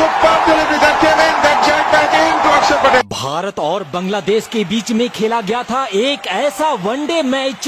Superb delivery that came in, that jet back into Akshar Patel. Bharat और बांग्लादेश के बीच में खेला गया था एक ऐसा वनडे मैच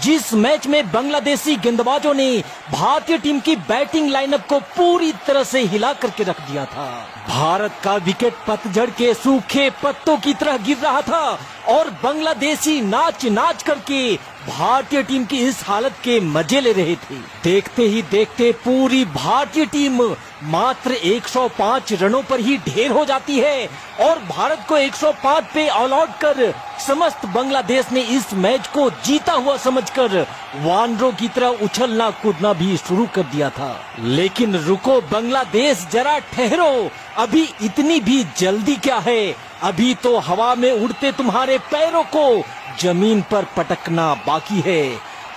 जिस मैच में बांग्लादेशी गेंदबाजों ने भारतीय टीम की बैटिंग लाइनअप को पूरी तरह से हिला करके रख दिया था। भारत का विकेट पतझड़ के सूखे पत्तों की तरह गिर रहा था और बांग्लादेशी नाच नाच करके भारतीय टीम की इस हालत के मजे ले रहे थे। देखते ही देखते पूरी भारतीय टीम मात्र 105 रनों पर ही ढेर हो जाती है और भारत को 105 पे ऑल आउट कर समस्त बांग्लादेश ने इस मैच को जीता हुआ समझकर वानरों की तरह उछलना कूदना भी शुरू कर दिया था। लेकिन रुको बांग्लादेश, जरा ठहरो, अभी इतनी भी जल्दी क्या है? अभी तो हवा में उड़ते तुम्हारे पैरों को जमीन पर पटकना बाकी है।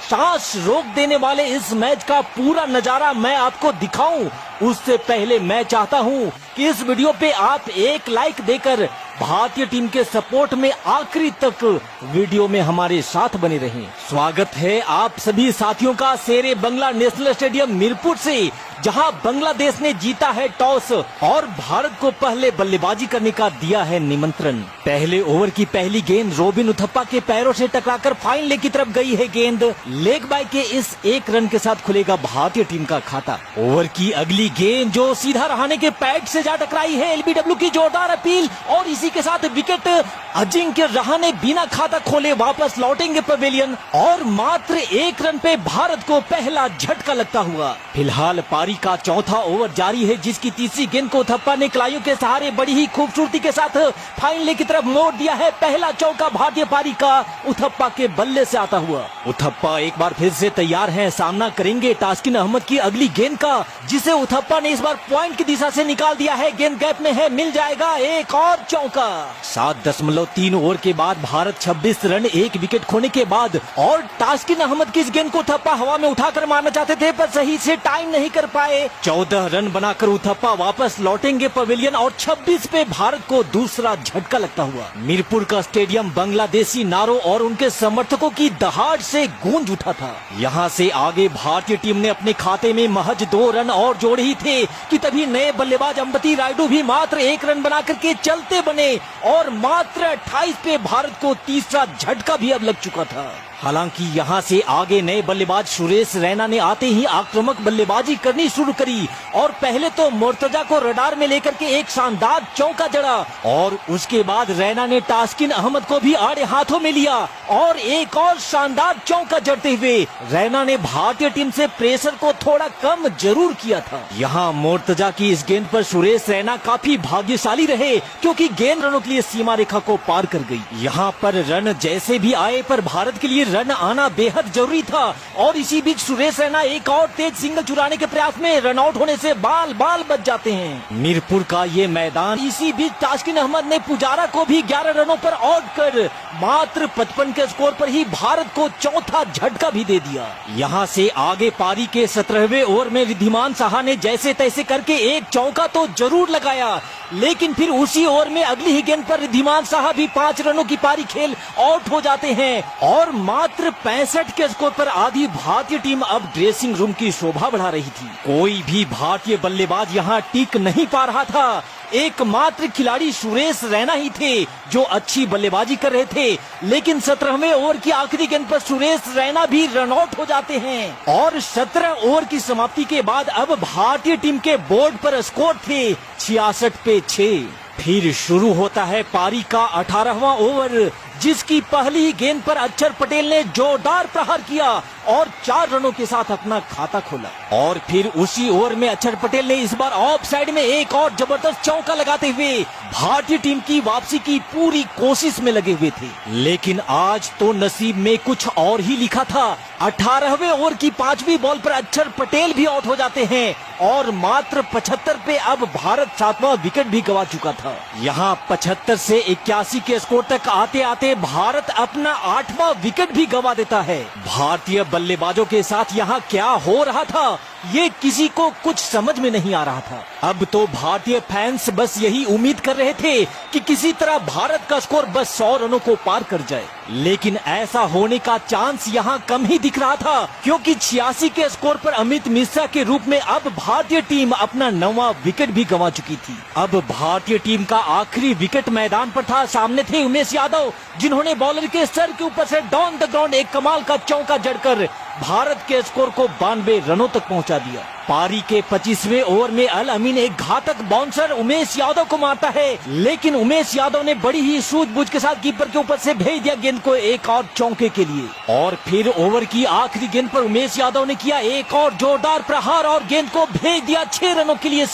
सांस रोक देने वाले इस मैच का पूरा नजारा मैं आपको दिखाऊं, उससे पहले मैं चाहता हूं कि इस वीडियो पे आप एक लाइक देकर भारतीय टीम के सपोर्ट में आखिरी तक वीडियो में हमारे साथ बने रहें। स्वागत है आप सभी साथियों का शेरे बंगला नेशनल स्टेडियम मीरपुर से, जहां बांग्लादेश ने जीता है टॉस और भारत को पहले बल्लेबाजी करने का दिया है निमंत्रण। पहले ओवर की पहली गेंद रोबिन उथप्पा के पैरों से टकराकर फाइन लेग की तरफ गई है गेंद। लेग बाय के इस एक रन के साथ खुलेगा भारतीय टीम का खाता। ओवर की अगली गेंद जो सीधा रहाणे के पैड से जा टकराई है, एलबीडब्ल्यू की जोरदार अपील और इसी के साथ विकेट। अजिंक्य रहाणे बिना खाता खोले वापस लौटेंगे पवेलियन और मात्र एक रन पे भारत को पहला झटका लगता हुआ। फिलहाल पारी का चौथा ओवर जारी है, जिसकी तीसरी गेंद को उथप्पा ने कलाइयों के सहारे बड़ी ही खूबसूरती के साथ फाइन लेग की तरफ मोड़ दिया है। पहला चौका भारतीय पारी का उथप्पा के बल्ले से आता हुआ। उथप्पा एक बार फिर से तैयार हैं, सामना करेंगे तास्किन अहमद की अगली गेंद का, जिसे उथप्पा ने इस बार पॉइंट की दिशा से निकाल दिया है। गेंद गैप में है, मिल जाएगा एक और चौका। 7.3 ओवर के बाद भारत 26 रन एक विकेट खोने के बाद और तास्किन अहमद की इस गेंद को उथप्पा हवा में उठाकर मारना चाहते थे पर सही से टाइम नहीं कर पाए। 14 रन बनाकर उथप्पा वापस लौटेंगे पवेलियन और 26 पे भारत को दूसरा झटका लगता हुआ। मीरपुर का स्टेडियम बांग्लादेशी नारों और उनके समर्थकों की दहाड़ से गूंज उठा था। यहाँ से आगे भारतीय टीम ने अपने खाते में महज 2 रन और जोड़े ही थे कि तभी नए बल्लेबाज अंबती रायडू भी मात्र 1 रन बना करके चलते बने और मात्र 28 पे भारत को तीसरा झटका भी अब लग चुका था। हालांकि यहाँ से आगे नए बल्लेबाज सुरेश रैना ने आते ही आक्रामक बल्लेबाजी करनी शुरू करी और पहले तो मुर्तजा को रडार में लेकर के एक शानदार चौका जड़ा और उसके बाद रैना ने तास्किन अहमद को भी आड़े हाथों में लिया और एक और शानदार चौका जड़ते हुए रैना ने भारतीय टीम से प्रेशर को थोड़ा कम जरूर किया था। यहाँ मुर्तजा की इस गेंद पर सुरेश रैना काफी भाग्यशाली रहे क्योंकि गेंद रनों के लिए सीमा रेखा को पार कर गई। यहाँ पर रन जैसे भी आए पर भारत के लिए रन आना बेहद जरूरी था और इसी बीच सुरेश रैना एक और तेज सिंगल चुराने के प्रयास में रन आउट होने से बाल बाल बच जाते हैं। मीरपुर का ये मैदान। इसी बीच तास्किन अहमद ने पुजारा को भी 11 रनों पर आउट कर मात्र 55 के स्कोर पर ही भारत को चौथा झटका भी दे दिया। यहाँ से आगे पारी के 17वें ओवर में रिद्धिमान साहा ने जैसे तैसे करके एक चौका तो जरूर लगाया, लेकिन फिर उसी ओवर में अगली ही गेंद पर रिद्धिमान साहा भी 5 रनों की पारी खेल आउट हो जाते हैं और मात्र 65 के स्कोर पर आधी भारतीय टीम अब ड्रेसिंग रूम की शोभा बढ़ा रही थी। कोई भी भारतीय बल्लेबाज यहाँ टिक नहीं पा रहा था। एकमात्र खिलाड़ी सुरेश रैना ही थे जो अच्छी बल्लेबाजी कर रहे थे, लेकिन 17वें ओवर की आखिरी गेंद पर सुरेश रैना भी रन आउट हो जाते हैं और 17 ओवर की समाप्ति के बाद अब भारतीय टीम के बोर्ड पर स्कोर थे 66 पे 6। फिर शुरू होता है पारी का 18वां ओवर, जिसकी पहली गेंद पर अक्षर पटेल ने जोरदार प्रहार किया और 4 रनों के साथ अपना खाता खोला और फिर उसी ओवर में अक्षर पटेल ने इस बार ऑफ साइड में एक और जबरदस्त चौका लगाते हुए भारतीय टीम की वापसी की पूरी कोशिश में लगे हुए थे। लेकिन आज तो नसीब में कुछ और ही लिखा था। 18वें ओवर की 5वीं बॉल पर अक्षर पटेल भी आउट हो जाते हैं और मात्र 75 पे अब भारत 7वां विकेट भी गंवा चुका था। यहाँ 75 से 81 के स्कोर तक आते आते भारत अपना 8वां विकेट भी गंवा देता है। भारतीय बल्लेबाजों के साथ यहाँ क्या हो रहा था ये किसी को कुछ समझ में नहीं आ रहा था। अब तो भारतीय फैंस बस यही उम्मीद कर रहे थे कि किसी तरह भारत का स्कोर बस 100 रनों को पार कर जाए, लेकिन ऐसा होने का चांस यहाँ कम ही दिख रहा था, क्योंकि 86 के स्कोर पर अमित मिश्रा के रूप में अब भारतीय टीम अपना 9वां विकेट भी गंवा चुकी थी। अब भारतीय टीम का आखिरी विकेट मैदान पर था। सामने थे उमेश यादव, जिन्होंने बॉलर के सर के ऊपर से डाउन द ग्राउंड एक कमाल का चौका जड़कर भारत के स्कोर को 92 रनों तक पहुंचा दिया। पारी के 25वें ओवर में अल अमीन एक घातक बाउंसर उमेश यादव को मारता है, लेकिन उमेश यादव ने बड़ी ही सूझबूझ के साथ कीपर के ऊपर से भेज दिया गेंद को एक और चौके के लिए। और फिर ओवर की आखिरी गेंद पर उमेश यादव ने किया एक और जोरदार प्रहार और गेंद को भेज दिया 6 रनों के लिए।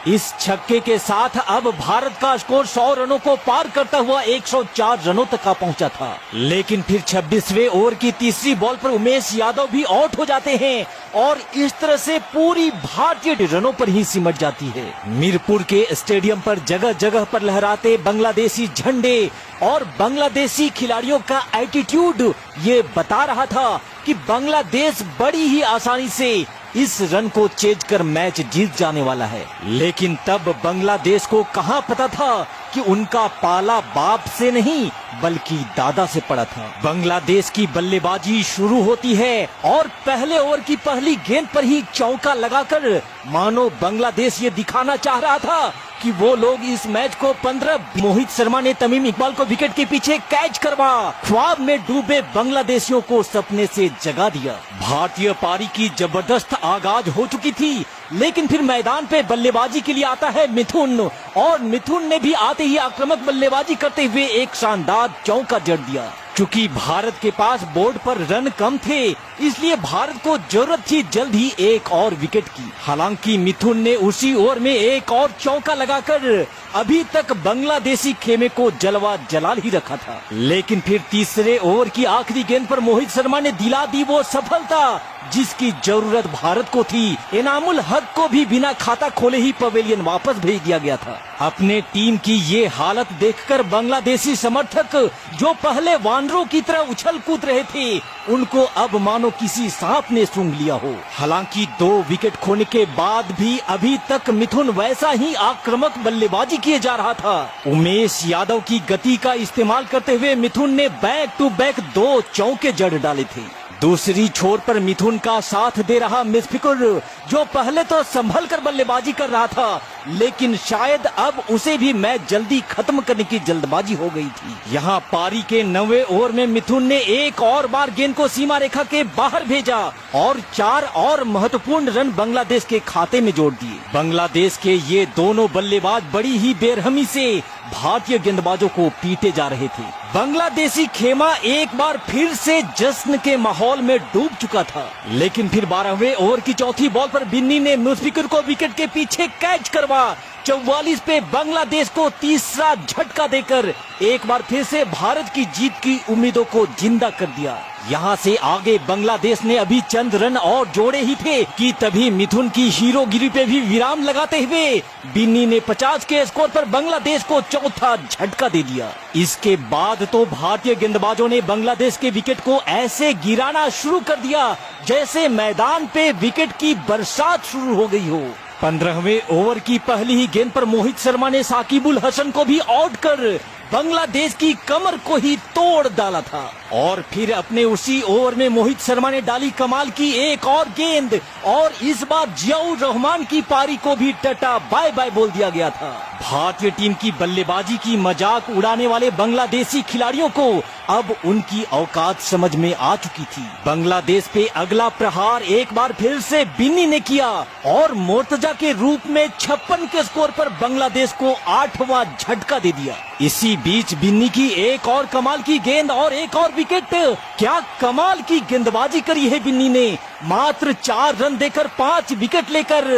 इस छक्के के साथ अब भारत का स्कोर 100 रनों को पार करता हुआ 104 रनों तक का पहुंचा था। लेकिन फिर 26वें ओवर की तीसरी बॉल पर उमेश यादव भी आउट हो जाते हैं और इस तरह से पूरी भारतीय रनों पर ही सिमट जाती है। मीरपुर के स्टेडियम पर जगह जगह पर लहराते बांग्लादेशी झंडे और बांग्लादेशी खिलाड़ियों का एटीट्यूड ये बता रहा था कि बांग्लादेश बड़ी ही आसानी से इस रन को चेज कर मैच जीत जाने वाला है। लेकिन तब बांग्लादेश को कहां पता था कि उनका पाला बाप से नहीं बल्कि दादा से पड़ा था। बांग्लादेश की बल्लेबाजी शुरू होती है और पहले ओवर की पहली गेंद पर ही चौका लगाकर मानो बांग्लादेश ये दिखाना चाह रहा था कि वो लोग इस मैच को 15। मोहित शर्मा ने तमीम इकबाल को विकेट के पीछे कैच करवा ख्वाब में डूबे बांग्लादेशियों को सपने से जगा दिया। भारतीय पारी की जबरदस्त आगाज हो चुकी थी, लेकिन फिर मैदान पे बल्लेबाजी के लिए आता है मिथुन और मिथुन ने भी आते ही आक्रामक बल्लेबाजी करते हुए एक शानदार चौका जड़ दिया। चूंकि भारत के पास बोर्ड पर रन कम थे, इसलिए भारत को जरूरत थी जल्द ही एक और विकेट की। हालांकि मिथुन ने उसी ओवर में एक और चौका लगाकर अभी तक बांग्लादेशी खेमे को जलवा जलाल ही रखा था। लेकिन फिर तीसरे ओवर की आखिरी गेंद पर मोहित शर्मा ने दिला दी वो सफलता जिसकी जरूरत भारत को थी। इनामुल हक को भी बिना खाता खोले ही पवेलियन वापस भेज दिया गया था। अपने टीम की ये हालत देखकर बांग्लादेशी समर्थक जो पहले वानरों की तरह उछल कूद रहे थे, उनको अब मानो किसी सांप ने सूंघ लिया हो। हालांकि 2 विकेट खोने के बाद भी अभी तक मिथुन वैसा ही आक्रामक बल्लेबाजी किए जा रहा था। उमेश यादव की गति का इस्तेमाल करते हुए मिथुन ने बैक टू बैक 2 चौके जड़ डाले थे। दूसरी छोर पर मिथुन का साथ दे रहा मुशफिकुर, जो पहले तो संभल कर बल्लेबाजी कर रहा था, लेकिन शायद अब उसे भी मैच जल्दी खत्म करने की जल्दबाजी हो गई थी। यहाँ पारी के 9वें ओवर में मिथुन ने एक और बार गेंद को सीमा रेखा के बाहर भेजा और 4 और महत्वपूर्ण रन बांग्लादेश के खाते में जोड़ दिए। बांग्लादेश के ये दोनों बल्लेबाज बड़ी ही बेरहमी से भारतीय गेंदबाजों को पीटे जा रहे थे। बांग्लादेशी खेमा एक बार फिर से जश्न के माहौल में डूब चुका था। लेकिन फिर 12वें ओवर की चौथी बॉल पर बिन्नी ने मुशफिकुर को विकेट के पीछे कैच करवा 44 पे बांग्लादेश को तीसरा झटका देकर एक बार फिर से भारत की जीत की उम्मीदों को जिंदा कर दिया। यहाँ से आगे बांग्लादेश ने अभी चंद रन और जोड़े ही थे कि तभी मिथुन की हीरोगिरी पे भी विराम लगाते हुए बिन्नी ने 50 के स्कोर पर बांग्लादेश को चौथा झटका दे दिया। इसके बाद तो भारतीय गेंदबाजों ने बांग्लादेश के विकेट को ऐसे गिराना शुरू कर दिया जैसे मैदान पे विकेट की बरसात शुरू हो गई हो। 15वें ओवर की पहली ही गेंद पर मोहित शर्मा ने साकिबुल हसन को भी आउट कर बांग्लादेश की कमर को ही तोड़ डाला था। और फिर अपने उसी ओवर में मोहित शर्मा ने डाली कमाल की एक और गेंद और इस बार जियाउर रहमान की पारी को भी टाटा बाय बाय बोल दिया गया था। भारतीय टीम की बल्लेबाजी की मजाक उड़ाने वाले बांग्लादेशी खिलाड़ियों को अब उनकी औकात समझ में आ चुकी थी। बांग्लादेश पे अगला प्रहार एक बार फिर से बिन्नी ने किया और मोर्तजा के रूप में 56 के स्कोर पर बांग्लादेश को 8वां झटका दे दिया। इसी बीच बिन्नी की एक और कमाल की गेंद और एक और विकेट। क्या कमाल की गेंदबाजी करी है बिन्नी ने। मात्र 4 रन देकर 5 विकेट लेकर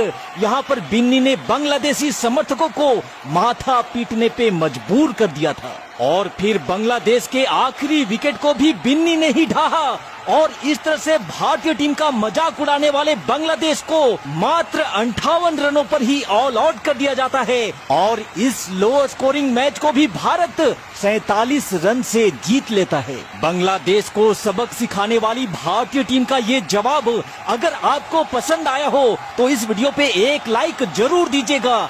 यहाँ पर बिन्नी ने बांग्लादेशी समर्थकों को माथा पीटने पे मजबूर कर दिया था। और फिर बांग्लादेश के आखिरी विकेट को भी बिन्नी ने ही ढाहा और इस तरह से भारतीय टीम का मजाक उड़ाने वाले बांग्लादेश को मात्र 58 रनों पर ही ऑल आउट कर दिया जाता है और इस लो स्कोरिंग मैच को भी भारत 47 रन से जीत लेता है। बांग्लादेश को सबक सिखाने वाली भारतीय टीम का ये जवाब अगर आपको पसंद आया हो तो इस वीडियो पे एक लाइक जरूर दीजिएगा।